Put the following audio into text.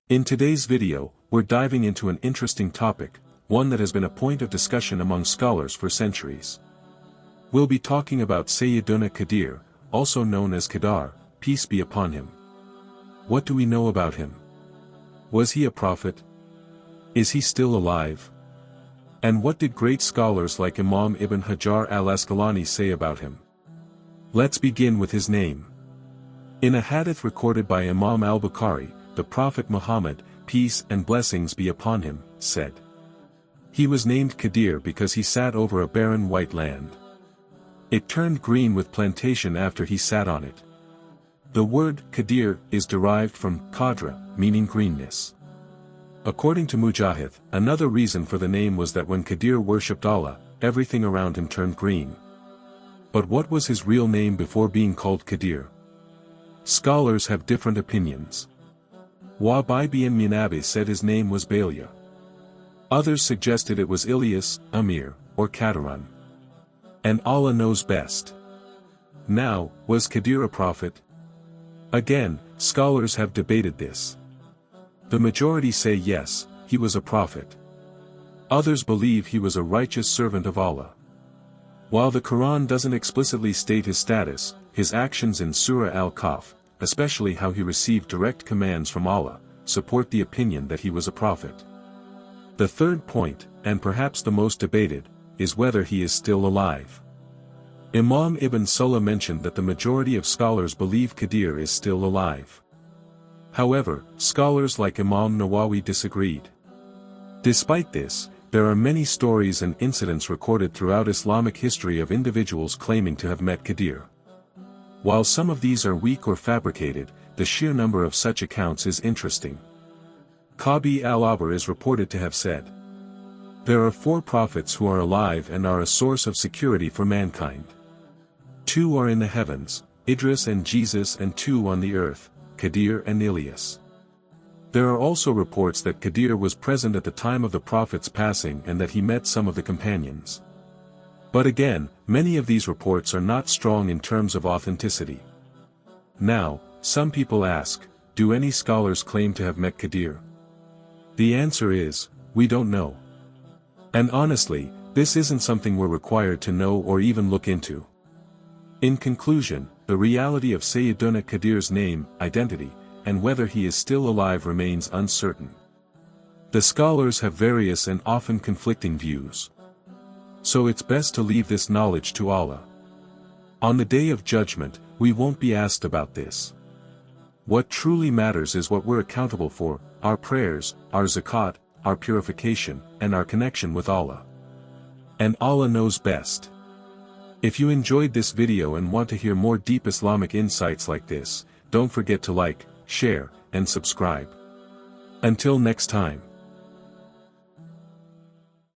In today's video, we're diving into an interesting topic, one that has been a point of discussion among scholars for centuries. We'll be talking about Sayyiduna Khadir, also known as Khadir, peace be upon him. What do we know about him? Was he a prophet? Is he still alive? And what did great scholars like Imam Ibn Hajar al-Asqalani say about him? Let's begin with his name. In a hadith recorded by Imam al-Bukhari, the Prophet Muhammad, peace and blessings be upon him, said. He was named Khadir because he sat over a barren white land. It turned green with plantation after he sat on it. The word Khadir is derived from Khadra, meaning greenness. According to Mujahid, another reason for the name was that when Khadir worshipped Allah, everything around him turned green. But what was his real name before being called Khadir? Scholars have different opinions. Wabi bin Munabi said his name was Balia. Others suggested it was Ilyas, Amir, or Kadiran. And Allah knows best. Now, was Khadir a prophet? Again, scholars have debated this. The majority say yes, he was a prophet. Others believe he was a righteous servant of Allah. While the Quran doesn't explicitly state his status, his actions in Surah Al-Kahf, especially how he received direct commands from Allah, support the opinion that he was a prophet. The third point, and perhaps the most debated, is whether he is still alive. Imam Ibn Salah mentioned that the majority of scholars believe Khadir is still alive. However, scholars like Imam Nawawi disagreed. Despite this, there are many stories and incidents recorded throughout Islamic history of individuals claiming to have met Khadir. While some of these are weak or fabricated, the sheer number of such accounts is interesting. Kabi al-Bari is reported to have said, "There are 4 prophets who are alive and are a source of security for mankind. 2 are in the heavens, Idris and Jesus, and 2 on the earth, Khadir and Ilyas." There are also reports that Khadir was present at the time of the prophet's passing and that he met some of the companions. But again, many of these reports are not strong in terms of authenticity. Now, some people ask, do any scholars claim to have met Khadir? The answer is, we don't know. And honestly, this isn't something we're required to know or even look into. In conclusion, the reality of Sayyiduna Khadir's name, identity, and whether he is still alive remains uncertain. The scholars have various and often conflicting views. So it's best to leave this knowledge to Allah. On the Day of Judgment, we won't be asked about this. What truly matters is what we're accountable for, our prayers, our zakat, our purification, and our connection with Allah. And Allah knows best. If you enjoyed this video and want to hear more deep Islamic insights like this, don't forget to like, share, and subscribe. Until next time.